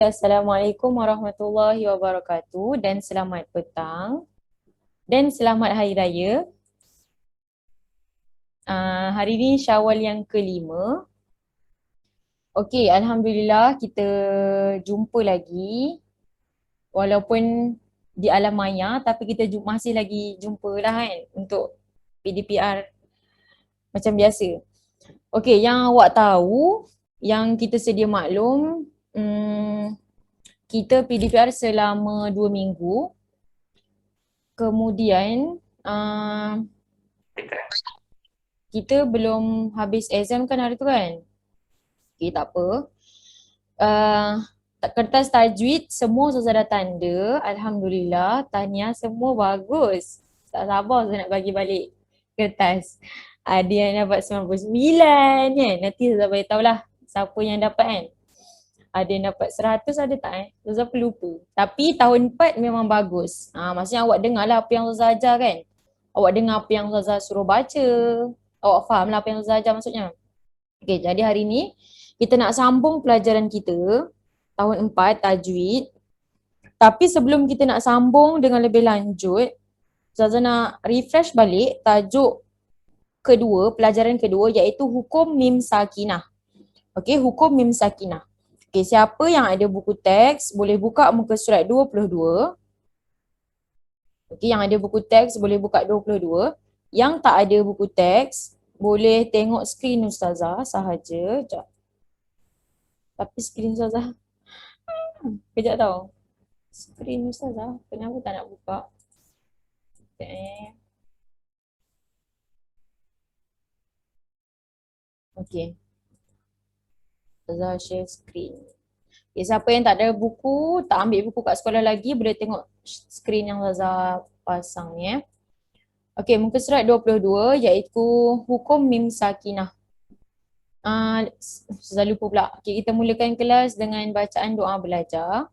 Assalamualaikum warahmatullahi wabarakatuh dan selamat petang dan selamat Hari Raya. Hari ini Syawal yang kelima. Okey, Alhamdulillah kita jumpa lagi walaupun di alam maya tapi kita masih lagi jumpa lah kan untuk PDPR macam biasa. Okey, yang awak tahu, yang kita sedia maklum, kita PDPR selama 2 minggu. Kemudian kita belum habis exam kan hari tu kan? Okay, tak apa. Kertas tajwid semua Ustazah dah tanda. Alhamdulillah, tahniah semua bagus. Tak sabar saya nak bagi balik kertas. Ada yang dapat 99 kan? Nanti Ustazah bagi tahulah siapa yang dapat kan. Ada yang dapat 100, ada tak Ustazah pelupa. Tapi tahun 4 memang bagus. Maksudnya awak dengar lah apa yang Ustazah ajar kan. Awak dengar apa yang Ustazah suruh baca. Awak faham lah apa yang Ustazah ajar maksudnya. Okay, jadi hari ni kita nak sambung pelajaran kita tahun 4 tajwid. Tapi sebelum kita nak sambung dengan lebih lanjut, Ustazah nak refresh balik tajuk kedua, pelajaran kedua iaitu hukum mim sakinah. Okey, hukum mim sakinah. Okey, siapa yang ada buku teks boleh buka muka surat 22. Okey, yang ada buku teks boleh buka 22. Yang tak ada buku teks boleh tengok skrin Ustazah sahaja. Sekejap. Tapi skrin Ustazah kejap tau. Skrin Ustazah kenapa tak nak buka? Okay. Ustazah share skrin. Okay, siapa yang tak ada buku, tak ambil buku kat sekolah lagi, boleh tengok skrin yang Ustazah pasang ni Okay, muka surat 22 iaitu hukum mim sakinah. Ustazah lupa pula. Okay, kita mulakan kelas dengan bacaan doa belajar.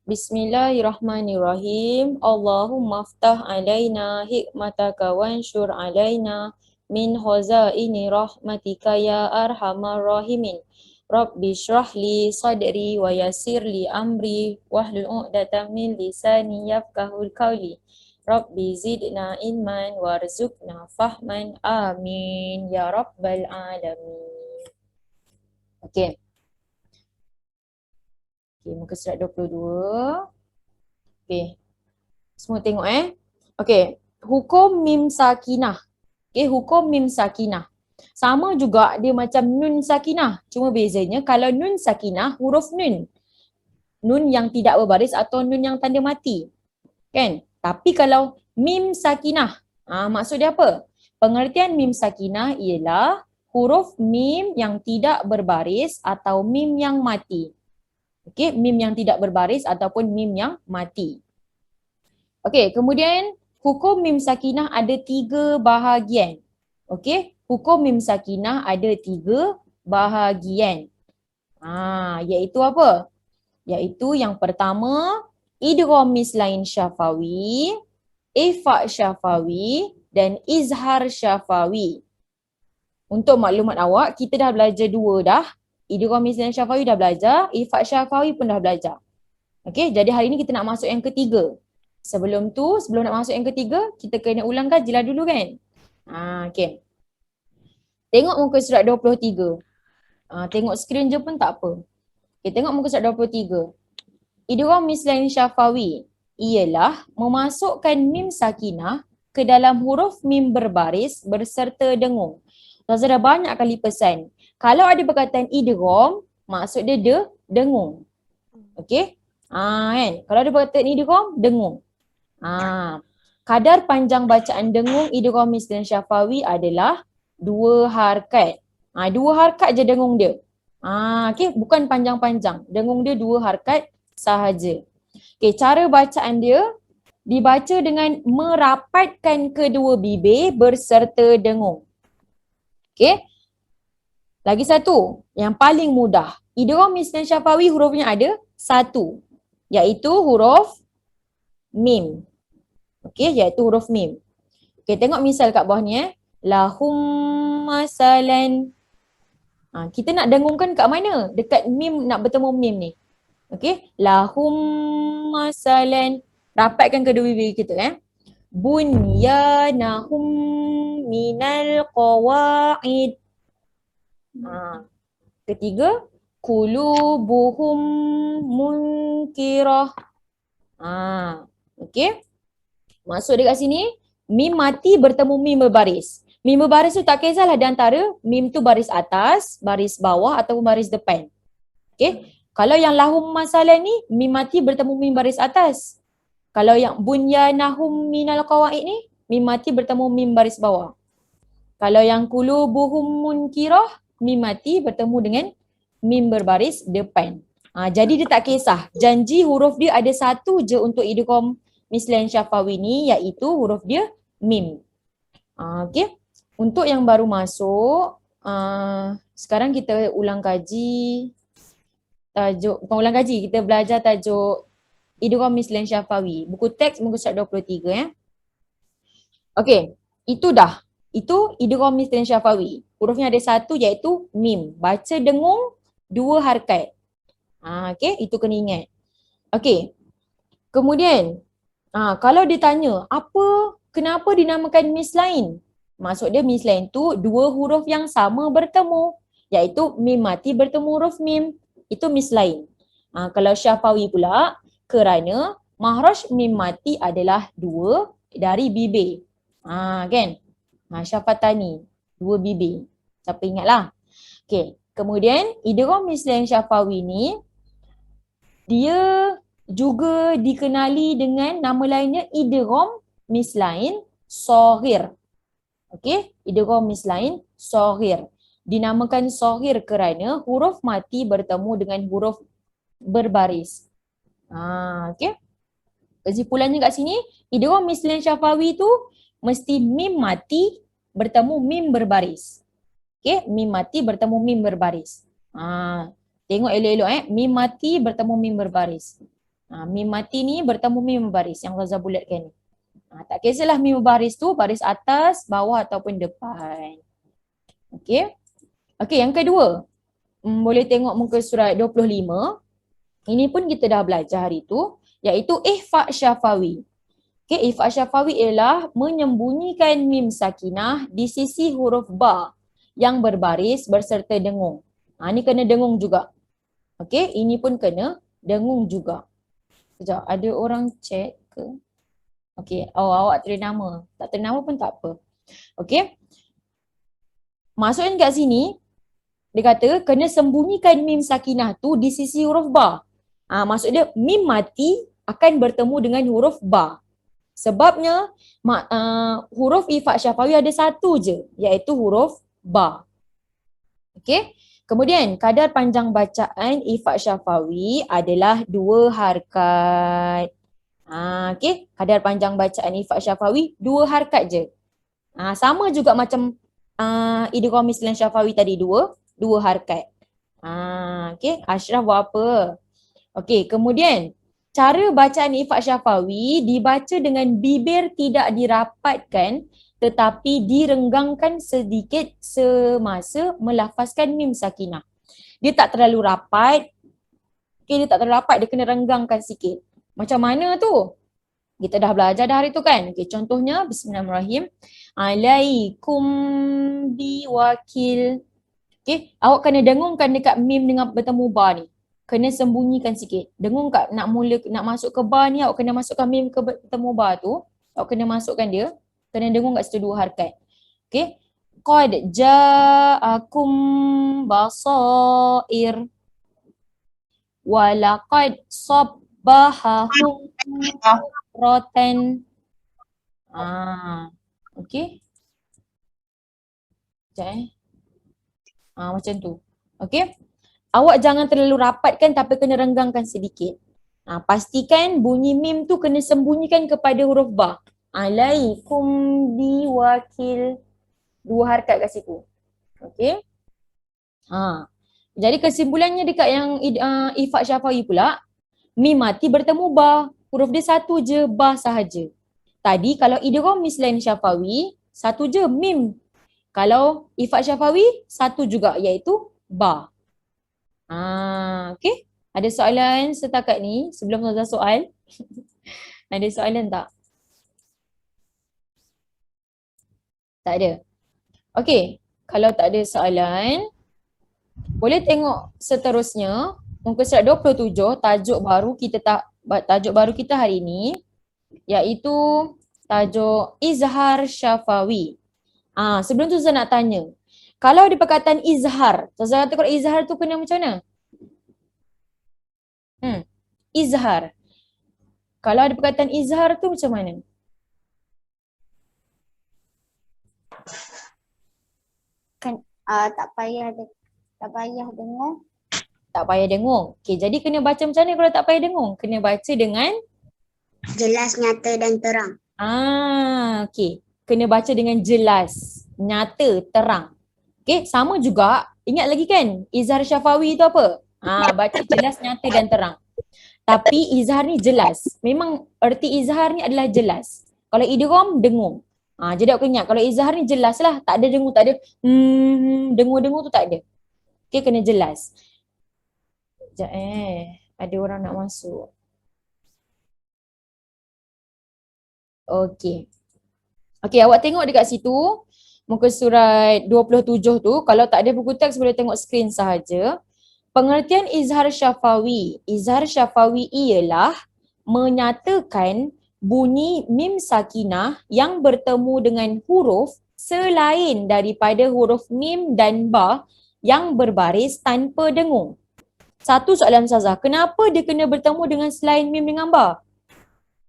Bismillahirrahmanirrahim. Allahumma aftah alaina hikmataka wansyur alaina min khazaini rahmatika ya arhamar rahimin. Rabbi syrah li sadri wa yassir li amri wahlul 'uqdatam min lisani yafqahul qawli. Rabbi zidna ilman warzuqna fahman. Amin ya rabbal alamin. Okey. Okey, muka surat 22. Okey. Semua tengok Okey, hukum mim sakinah. Okey, hukum mim sakinah. Sama juga dia macam nun sakinah. Cuma bezanya kalau nun sakinah huruf nun. Nun yang tidak berbaris atau nun yang tanda mati. Kan? Tapi kalau mim sakinah, maksud dia apa? Pengertian mim sakinah ialah huruf mim yang tidak berbaris atau mim yang mati. Okey, mim yang tidak berbaris ataupun mim yang mati. Okey, kemudian hukum mim sakinah ada 3 bahagian. Okey, hukum mim sakinah ada 3 bahagian. Iaitu apa? Iaitu yang pertama, idgham mislain syafawi, ifa syafawi dan izhar syafawi. Untuk maklumat awak, kita dah belajar 2 dah. Idgham mislain syafawi dah belajar, ifa syafawi pun dah belajar. Okey, jadi hari ni kita nak masuk yang ketiga. Sebelum nak masuk yang ketiga, kita kena ulang kajilah dulu kan? Okey. Tengok muka surat 23. Tengok skrin je pun tak apa. Okay, tengok muka surat 23. Idgham mislain syafawi ialah memasukkan mim sakinah ke dalam huruf mim berbaris berserta dengung. Ustazah dah banyak kali pesan. Kalau ada perkataan idgham, maksud dia dengung. Okey? Kan? Kalau ada perkataan idgham, dengung. Kadar panjang bacaan dengung idgham mislain syafawi adalah 2 harkat. 2 harkat je dengung dia. Okey, bukan panjang-panjang. Dengung dia 2 harkat sahaja. Okey, cara bacaan dia dibaca dengan merapatkan kedua bibir berserta dengung. Okey. Lagi satu, yang paling mudah. Idgham mislain syafawi hurufnya ada 1, iaitu huruf mim. Okey, iaitu huruf mim. Okey, tengok misal kat bawah ni lahum masalan. Kita nak dengungkan kat mana? Dekat mim, nak bertemu mim ni. Okey, lahum masalan. Rapatkan kedua bibir kita Bunyanahum minal qawaid. Ketiga, qulubuhum munkirah. Okey. Maksud dia kat sini, mim mati bertemu mim berbaris. Mim berbaris tu tak kisahlah di antara mim tu baris atas, baris bawah ataupun baris depan. Okey. Kalau yang lahum masalah ni, mim mati bertemu mim baris atas. Kalau yang bunyanahum minal qawaid ni, mim mati bertemu mim baris bawah. Kalau yang qulubuhum munkirah, mim mati bertemu dengan mim berbaris depan. Jadi dia tak kisah. Janji huruf dia ada satu je untuk idgham mislan syafawi ni, iaitu huruf dia mim. Okey. Untuk yang baru masuk, sekarang kita ulang kaji tajuk, bukan ulang kaji, kita belajar tajuk idgham mislan syafawi. Buku teks muka surat 23 Okey, itu dah. Itu idgham mislan syafawi. Hurufnya ada satu iaitu mim. Baca dengung 2 harakat. Okey, itu kena ingat. Okey. Kemudian, kalau ditanya, kenapa dinamakan mislain? Maksud dia mislain tu dua huruf yang sama bertemu, iaitu mim mati bertemu huruf mim. Itu mislain. Kalau syafawi pula, kerana mahraj mim mati adalah 2 dari bibir. Kan? Syafatani, 2 bibir. Siapa ingatlah. Okey. Kemudian, idgham mislain syafawi ni, dia juga dikenali dengan nama lainnya idgham mislain shaghir. Okey, idgham mislain shaghir. Dinamakan shaghir kerana huruf mati bertemu dengan huruf berbaris. Okey. Kesimpulannya kat sini, idgham mislain syafawi tu mesti mim mati bertemu mim berbaris. Okey, mim mati bertemu mim berbaris. Tengok elok-elok mim mati bertemu mim berbaris. Mim mati ni bertemu mim berbaris yang Raza bulatkan ni. Tak kisahlah mim berbaris tu baris atas, bawah ataupun depan. Okey. Okey, yang kedua. Boleh tengok muka surat 25. Ini pun kita dah belajar hari tu, iaitu ihfa' syafawi. Okey, ihfa' syafawi ialah menyembunyikan mim sakinah di sisi huruf ba yang berbaris berserta dengung. Ni kena dengung juga. Okey, ini pun kena dengung juga. Sekejap, ada orang chat ke? Okey, awak tulis nama. Tak tulis nama pun tak apa. Okey. Maksudnya kat sini, dia kata kena sembunyikan mim sakinah tu di sisi huruf ba. Maksud dia mim mati akan bertemu dengan huruf ba. Sebabnya huruf ihfa' syafawi ada satu je, iaitu huruf ba. Okey. Kemudian kadar panjang bacaan ihfa' syafawi adalah 2 harakat. Okey, kadar panjang bacaan ihfa' syafawi 2 harakat je. Sama juga macam idgham mislan syafawi tadi 2 harakat. Okey, Ashraf buat apa? Okey, kemudian cara bacaan ihfa' syafawi dibaca dengan bibir tidak dirapatkan tetapi direnggangkan sedikit semasa melafazkan mim sakinah. Dia tak terlalu rapat. Okay, dia tak terlalu rapat, dia kena renggangkan sikit. Macam mana tu? Kita dah belajar dah hari tu kan? Okay, contohnya, bismillahirrahmanirrahim. Alaikum biwakil. Okay, awak kena dengungkan dekat mim dengan bertemu ba ni. Kena sembunyikan sikit. Dengung kat nak masuk ke ba ni, awak kena masukkan mim ke bertemu ba tu. Awak kena masukkan dia. Kena dengung kat situ 2 harakat. Okay. Qad ja'akum basair. Walaqad sabbahahum rotan. Okay. Sekejap macam tu. Okay. Awak jangan terlalu rapatkan tapi kena renggangkan sedikit. Pastikan bunyi mim tu kena sembunyikan kepada huruf ba. Alaikum biwakil. 2 harakat kat situ. Okey. Jadi kesimpulannya dekat yang ihfa' syafawi pula, mim mati bertemu ba. Huruf dia satu je, ba sahaja. Tadi kalau idgham mislan syafawi, satu je mim. Kalau ihfa' syafawi, satu juga iaitu ba. Okey. Ada soalan setakat ni sebelum Ustazah soal? Ada soalan tak? Tak ada. Okey, kalau tak ada soalan, boleh tengok seterusnya muka surat 27, tajuk baru kita hari ini iaitu tajuk Izhar Syafawi. Sebelum tu Ustazah nak tanya. Kalau ada perkataan izhar, Ustazah kata kalau izhar tu kena macam mana? Izhar. Kalau ada perkataan izhar tu macam mana? Tak payah dengar. Tak payah dengung. Okey, jadi kena baca macam mana kalau tak payah dengung? Kena baca dengan Jelas, nyata dan terang. okey. Kena baca dengan jelas, nyata, terang. Okey, sama juga. Ingat lagi kan? Izhar syafawi tu apa? Baca jelas, nyata dan terang. Tapi izhar ni jelas. Memang erti izhar ni adalah jelas. Kalau idgham, dengung. Jadi aku ingat kalau izhar ni jelas lah. Tak ada dengung, tak ada dengung-dengung tu tak ada. Okey, kena jelas. Sekejap ada orang nak masuk. Okey. Okey, awak tengok dekat situ muka surat 27 tu, kalau tak ada buku teks boleh tengok skrin sahaja. Pengertian izhar syafawi. Izhar syafawi ialah menyatakan bunyi mim sakinah yang bertemu dengan huruf selain daripada huruf mim dan ba yang berbaris tanpa dengung. Satu soalan Ustazah, kenapa dia kena bertemu dengan selain mim dengan ba?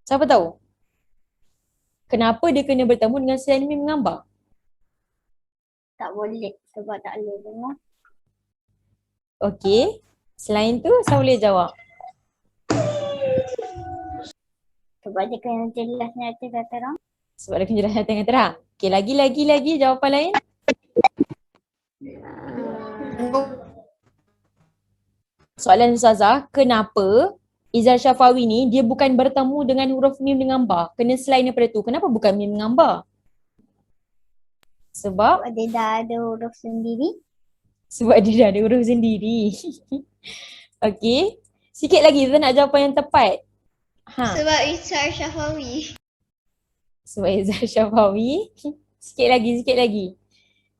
Siapa tahu? Kenapa dia kena bertemu dengan selain mim dengan ba? Tak boleh sebab tak boleh dengar. Okey. Selain tu, saya boleh jawab. Sebab dia kena jelas, nyata dan terang. Sebab dia kena jelas dengan terang. Okey, lagi jawapan lain. Soalan Ustazah, kenapa izhar syafawi ni dia bukan bertemu dengan huruf mim dengan ba? Kena selain daripada tu. Kenapa bukan mim dengan ba? Sebab dia dah ada huruf sendiri. Sebab dia dah ada huruf sendiri. Okey. Sikit lagi kita nak jawapan yang tepat. Sebab izhar syafawi. Sebab izhar syafawi. Sikit lagi.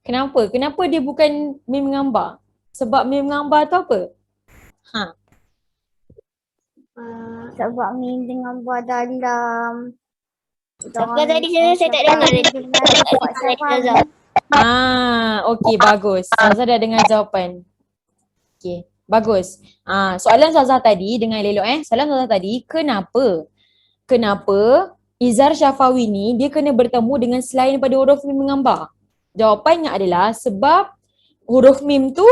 Kenapa? Kenapa dia bukan mim dengan ba? Sebab mim dengan ba tu apa? Sebab mim dengan ba dalam. Sebab tadi saya tak dengar. Okey, bagus. Zazah dah dengar jawapan. Okey, bagus. Soalan Zazah tadi, dengar elok Soalan Zazah tadi, kenapa izhar syafawi ni dia kena bertemu dengan selain daripada huruf mim dengan ba? Jawapannya adalah sebab huruf mim tu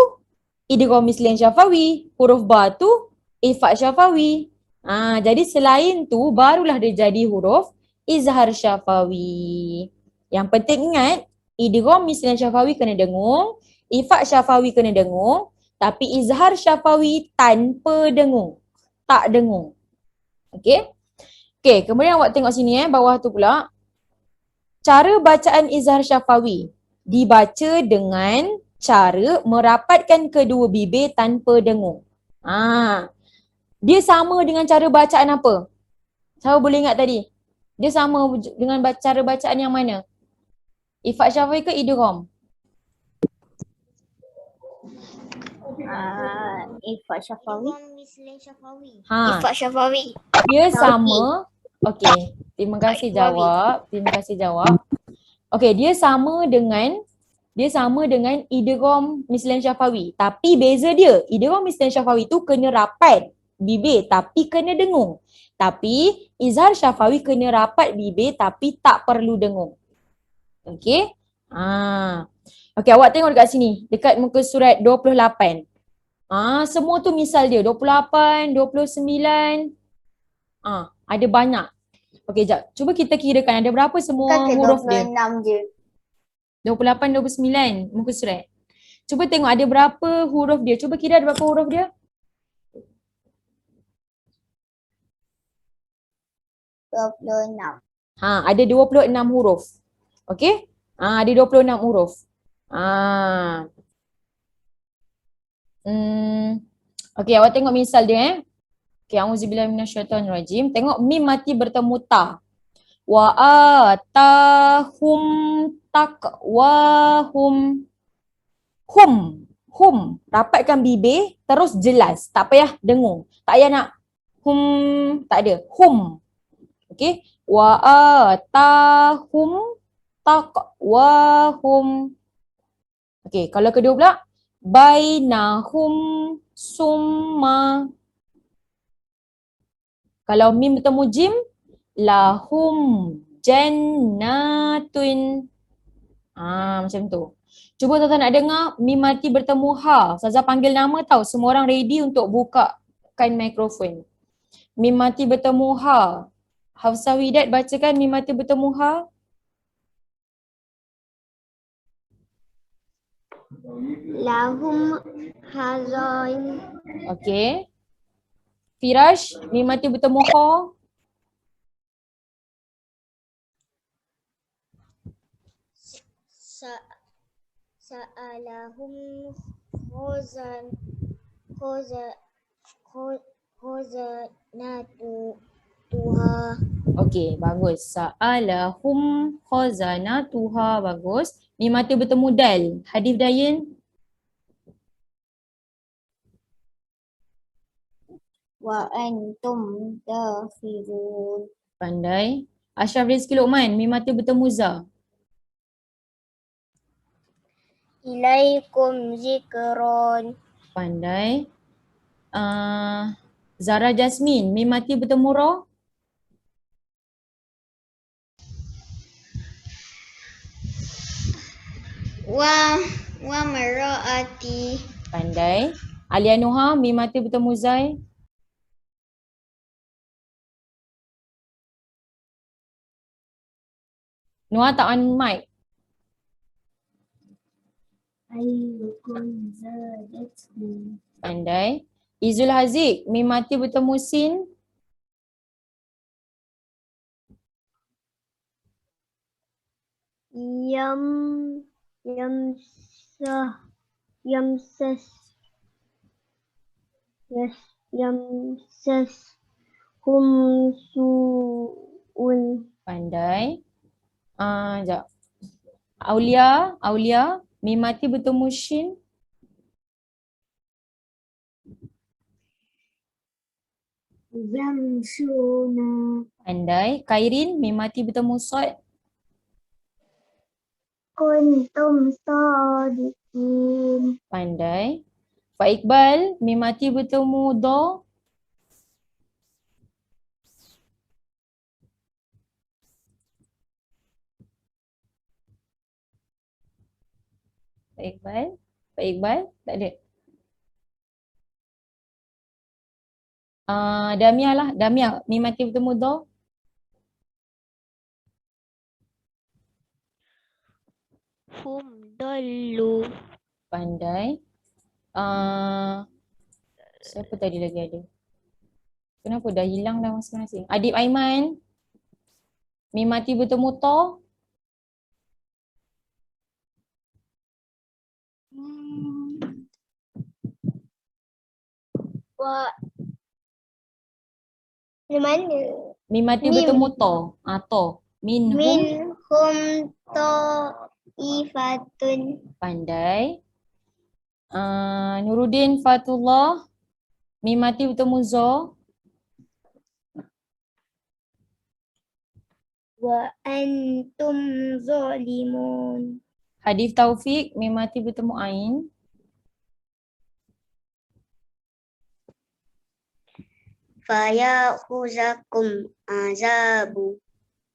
idgham mislan syafawi, huruf ba tu ifa syafawi. Jadi selain tu barulah dia jadi huruf izhar syafawi. Yang penting ingat, idgham mislan syafawi kena dengung, ifa syafawi kena dengung, tapi izhar syafawi tanpa dengung. Tak dengung. Okey? Okey, kemudian awak tengok sini bawah tu pula. Cara bacaan izhar syafawi dibaca dengan cara merapatkan kedua bibir tanpa dengung. Dia sama dengan cara bacaan apa? Siapa boleh ingat tadi? Dia sama dengan cara bacaan yang mana? Ifa syafawi ke idgham? Ifa syafawi. Ifa syafawi. Dia sama. Okey, terima kasih jawab. Okey, dia sama dengan idgham mislan syafawi. Tapi beza dia, idgham mislan syafawi tu kena rapat bibir tapi kena dengung. Tapi izhar syafawi kena rapat bibir tapi tak perlu dengung. Okey? Okey, awak tengok dekat sini, dekat muka surat 28. Semua tu misal dia, 28, 29. Ada banyak. Okey, jap. Cuba kita kirakan ada berapa semua huruf dia. 26 je. 28, 29 muka surat. Cuba tengok ada berapa huruf dia. Cuba kira ada berapa huruf dia. 26. Ada 26 huruf. Okey? Ada 26 huruf. Okey, awak tengok misal dia Okey, auzubillahi minasyaitonirrajim. Tengok mim mati bertemu ta. Wa atahum taqwahum. Hum. Rapatkan bibir, terus jelas. Tak payah dengung. Tak payah nak tak ada. Hum. Okey. Wa atahum taqwahum. Okey, kalau kedua pula bainahum summa. Kalau mim bertemu jim, lahum jannatun. Macam tu. Cuba tuan-tuan nak dengar mim mati bertemu ha. Ustazah panggil nama tahu. Semua orang ready untuk bukakan mikrofon. Mim mati bertemu ha. Hafsah Widat bacakan mim mati bertemu ha. Lahum hazain. Okey. Firash, mim mati bertemu ha. Sa'alahum khazanatu tuha. Okey, bagus. Sa'alahum khazanatuha, bagus. Mim mati bertemu dal. Hadif Dayin. Wa antum dakhirun. Pandai. Ashraf Rizky Luqman, mim mati bertemu za. Ilaikum zikron. Pandai. Zara Jasmine, mim mati bertemu ra. Wa maraati. Pandai. Alia Nuha, mim mati bertemu zai. Nuha tak on mic. Ayyukum zadathu. Pandai. Izul Haziq, mim mati bertemu sin. Yamsas hum su'un. Pandai. Sekejap. Aulia, mim mati bertemu shin. Yamshuna. Pandai. Kairin, mim mati bertemu sod. Kuntum sadiqin. Pandai. Pak Iqbal, mim mati bertemu do. Pak Iqbal, tak ada. Damia lah, Damia, mim mati bertemu do. Hum dallu. Pandai. Siapa tadi lagi ada? Kenapa dah hilang dah masing-masing? Adib Aiman, mim mati bertemu to. Di mana? Mim mati bertemu to. To. Minhum. Minhum ta'ifatun. Pandai. Nuruddin Fatullah, mim mati bertemu zo. Wa antum zalimun. Hadif Taufik, mim mati bertemu ain. Faya khuzakum azabu.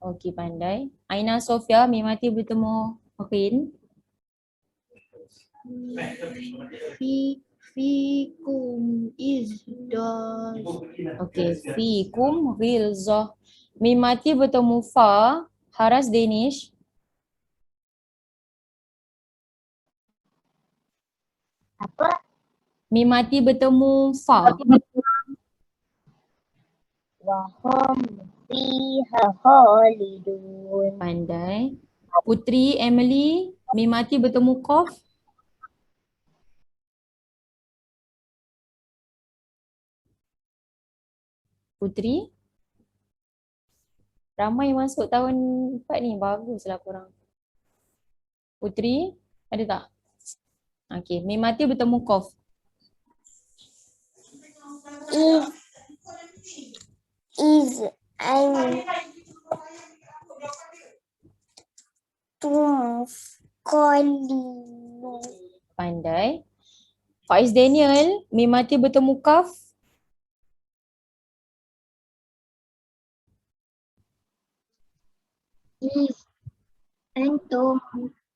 Okey, pandai. Aina Sofia, mim mati bertemu rin. Fikum izdah. Okey, fikum ghilzah. Mim mati bertemu fa. Haras Danish. Apa? Mim mati bertemu fa. Wahum fiha khalidun. Pandai. Putri Emily, mim mati bertemu qaf. Putri? Ramai masuk tahun 4 ni. Baguslah korang. Putri? Ada tak? Okay. Mim mati bertemu Qaf. Is antum qalilu. Pandai. Faiz Daniel, mim mati bertemu Kaf. Is antum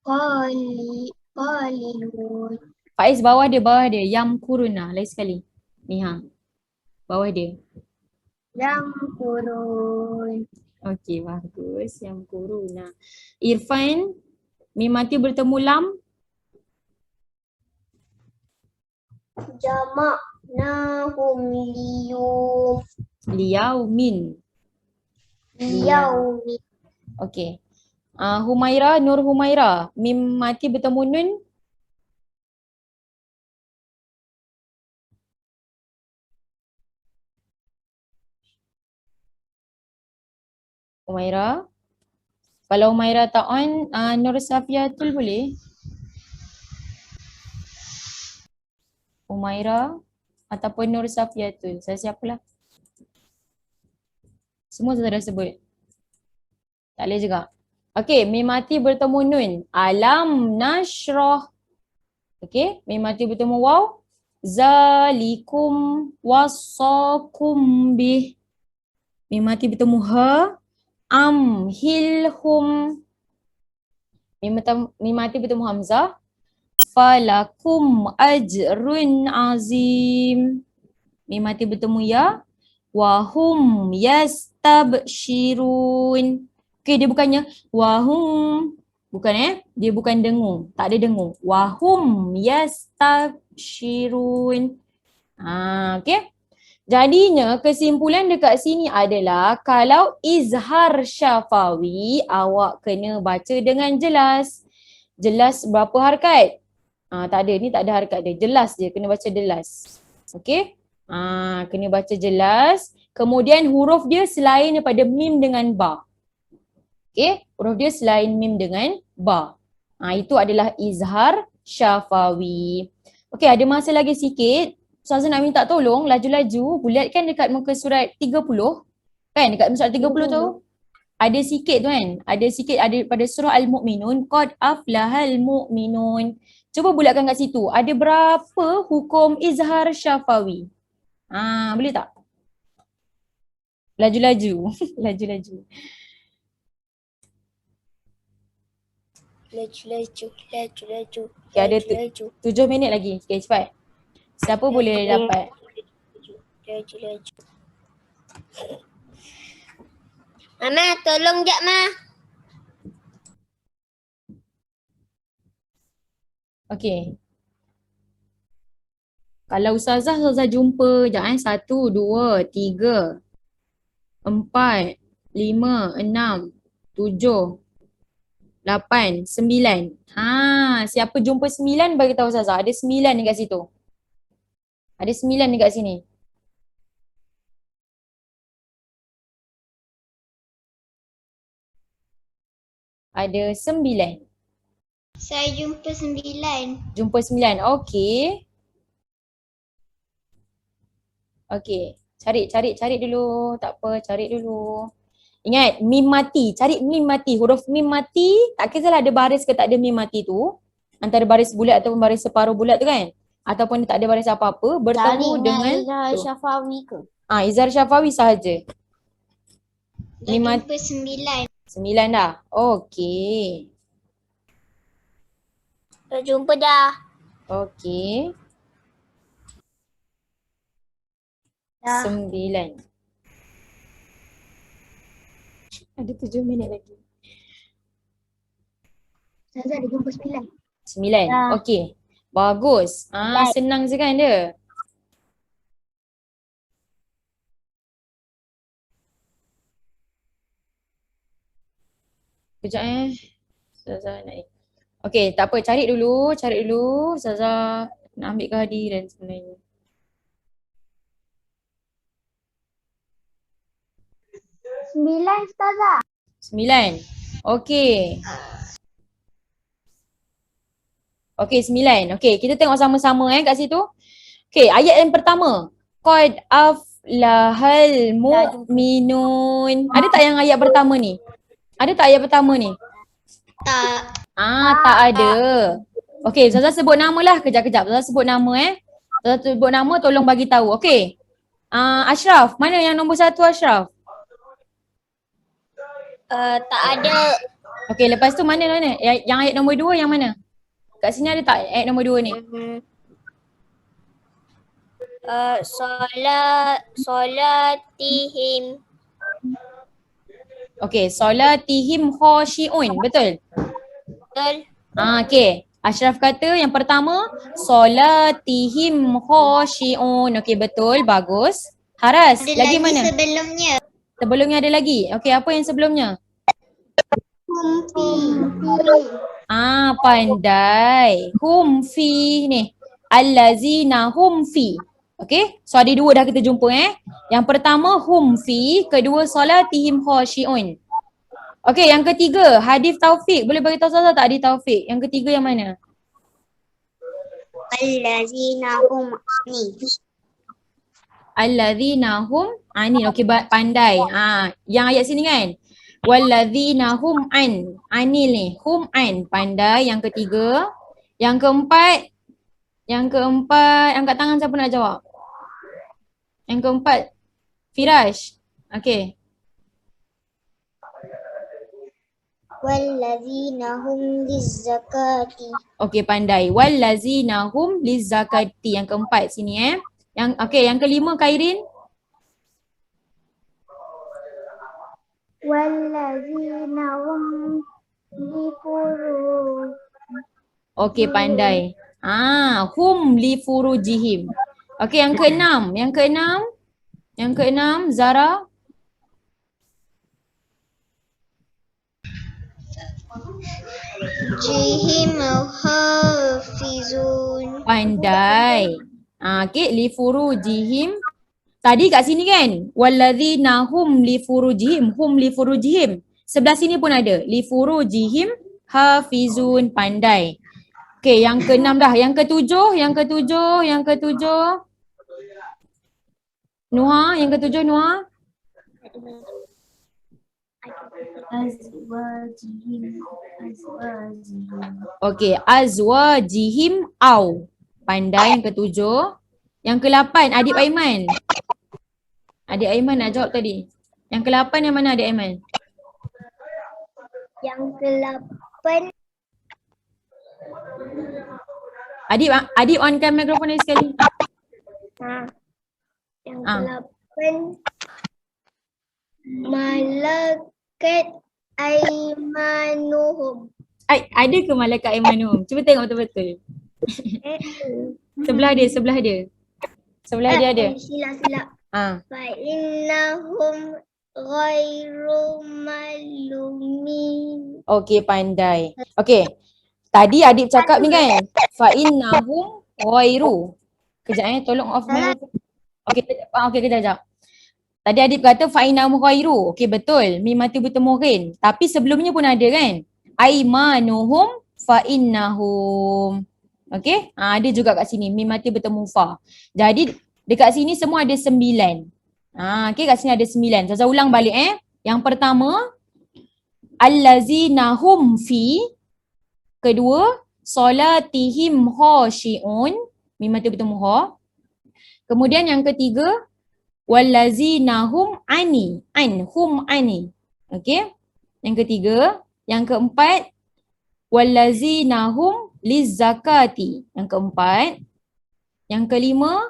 qalilun. Faiz bawah dia. Yam kuruna. Lain sekali. Ni ha. Bawah dia. Yamkurun. Okey, bagus. Yam kuruna. Irfan, mim mati bertemu Lam. Jama'nahum Liyaumin. liyaumin. Okey. Humaira, Nur Humaira. Mim mati bertemu Nun. Humaira. Kalau Humaira tak on, Nur Safiatul boleh? Humaira ataupun Nur Safiatul. Saya siapalah. Semua saya dah sebut. Tak boleh juga. Okey, mim mati bertemu Nun. Alam nashrah. Okey, mim mati bertemu Waw. Zalikum wassakum bih. Mim mati bertemu Ha. Amhilhum. Mim mati bertemu Hamzah. Falakum ajrun azim. Mim mati bertemu Ya. Wahum yastabshirun. Okey, dia bukannya wahum. Bukan dia bukan dengung. Tak ada dengung. Wahum yastabshirun. Okey. Jadinya kesimpulan dekat sini adalah kalau izhar syafawi awak kena baca dengan jelas. Jelas berapa harakat? Tak ada, ni tak ada harakat dia. Jelas je, kena baca jelas. Okey? Kena baca jelas. Kemudian huruf dia selain daripada mim dengan ba. Okey? Huruf dia selain mim dengan ba. Itu adalah izhar syafawi. Okey, ada masa lagi sikit. Ustazah nak minta tolong laju-laju bulatkan dekat muka surat 30. Kan dekat muka surat 30 tu ada sikit tu kan. Ada sikit ada pada surah Al-Mu'minun. Qad aflahal mu'minun. Cuba bulatkan kat situ. Ada berapa hukum izhar syafawi? Boleh tak? Laju-laju. Laju-laju. Laju. Okay, ada 7 minit lagi. Okay, cepat. Siapa boleh dapat? Laju. Mama, tolong jap, Ma. Okay. Kalau Ustazah jumpa. Sekejap 1, 2, 3, 4, 5, 6, 7, 8, 9. Siapa jumpa 9 bagi tahu Ustazah. Ada 9 dekat situ. Ada 9 dekat sini. Ada 9. Saya jumpa 9. Jumpa 9. Okey. Okey. Cari dulu. Tak apa, cari dulu. Ingat, mim mati. Cari mim mati. Huruf mim mati, tak kisahlah ada baris ke tak ada mim mati tu. Antara baris bulat ataupun baris separuh bulat tu kan. Ataupun tak ada baris apa-apa. Bertemu dengan Izhar syafawi ke? izhar syafawi sahaja. Dah jumpa 9. 9 dah. Okey. Dah jumpa dah. Okey. Dah. 9. Ada 7 minit lagi. Ustazah dah jumpa 9. 9. Dah. Okey. Bagus. Senang je kan dia? Kejap Ustazah nak okey, tak apa. Cari dulu. Ustazah nak ambil kehadiran sebenarnya. 9 Ustazah. 9. Okey. Okey, 9. Okey, kita tengok sama-sama kat situ. Okey, ayat yang pertama. Qad aflahal mu'minun. Ada tak yang ayat pertama ni? Ada tak ayat pertama ni? Tak. Tak ada. Okey, Ustazah sebut nama lah. Kejap-kejap. Ustazah sebut nama Ustazah sebut nama, tolong bagi tahu. Okey. Ashraf, mana yang nombor 1 Ashraf? Tak ada. Okey, lepas tu mana? Yang ayat nombor 2 yang mana? Kat sini ada tak ayat nombor 2 ni? Solatihim. Okey, solatihim khashi'un. Betul? Betul. Okey. Ashraf kata yang pertama, solatihim khashi'un. Okey, betul. Bagus. Haras, Ada lagi lagi mana? sebelumnya. Sebelumnya ada lagi. Okey, apa yang sebelumnya? Pandai. Hum fi ni. Allazina hum fi. Okey, so ada 2 dah kita jumpa Yang pertama hum fi, kedua solatihim khashi'un. Okey, yang ketiga hadis Taufik. Boleh bagi tahu Ustazah tak hadis Taufik? Yang ketiga yang mana? Allazina hum ni. Allazina hum anin. Okey, pandai. Yang ayat sini kan? Wallazina hum anil ni. Hum an, pandai. Yang ketiga. Yang keempat angkat tangan siapa nak jawab? Yang keempat Firash. Okey. Wallazina hum lizzakati. Okey, pandai. Wallazina hum lizzakati. Yang keempat sini yang kelima Khairin. Wallazina hum lifuru. Okey, pandai. Hum li furujihim. Okey, yang keenam Zara. Jihim hafizun. Pandai. Okey, li furujihim. Tadi kat sini kan? Wallazina hum li furujihim. Sebelah sini pun ada. Li furujihim hafizun. Pandai. Okey, yang keenam dah. Yang ketujuh. Nuha, yang ketujuh Nuha. Okey, azwajihim au. Pandai yang ketujuh. Yang ke-8 Adik Aiman. Adik Aiman nak jawab tadi. Yang ke-8 yang mana Adik Aiman? Yang ke-8 Adik onkan mikrofon dia sekali. Yang ke-8 Malakat aimanuhum. Ada ke malaikat aimanuhum? Cuba tengok betul-betul. Sebelah dia. Sebelah dia ada. Silap. Fa innahum ghairu malumin. Okey, pandai. Okey. Tadi adik cakap ni kan? Fa innahum ghairu. Kejap tolong off mikrofon. Okey, kejap. Tadi adik kata fa innahum ghairu. Okey, betul. Mim mati bertemu rin. Tapi sebelumnya pun ada kan? Aimanuhum fa innahum. Okey? Ada juga kat sini. Mim mati bertemu fa. Jadi dekat sini semua ada 9. Okey, kat sini ada 9. Saya ulang balik Yang pertama allazina hum fi. Kedua solatihim khashi'un. Mim mati bertemu ha. Kemudian yang ketiga wallazina hum hum ani. Okey? Yang ketiga, yang keempat wallazina hum lizzakati. Yang keempat. Yang kelima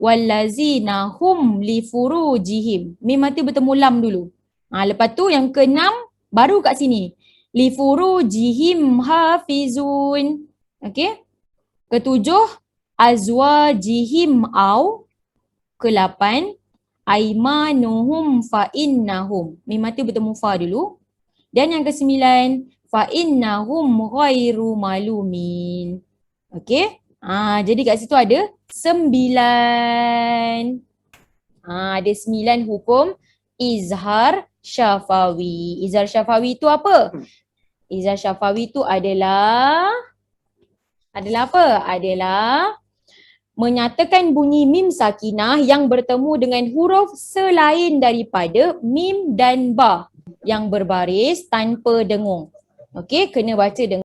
wallazina hum li furujihim. Mim mati bertemu lam dulu. Lepas tu yang keenam baru kat sini. Li furujihim hafizun. Okey? Ketujuh azwajihim au. Ke-8 aimanuhum fa innahum. Mim mati bertemu fa dulu. Dan yang ke-9 fa innahum ghairu malumin. Okey? Jadi kat situ ada 9. Ada 9 hukum izhar syafawi. Izhar syafawi itu apa? Izhar syafawi itu adalah apa? Adalah menyatakan bunyi mim sakinah yang bertemu dengan huruf selain daripada mim dan ba yang berbaris tanpa dengung. Okey, kena baca dengan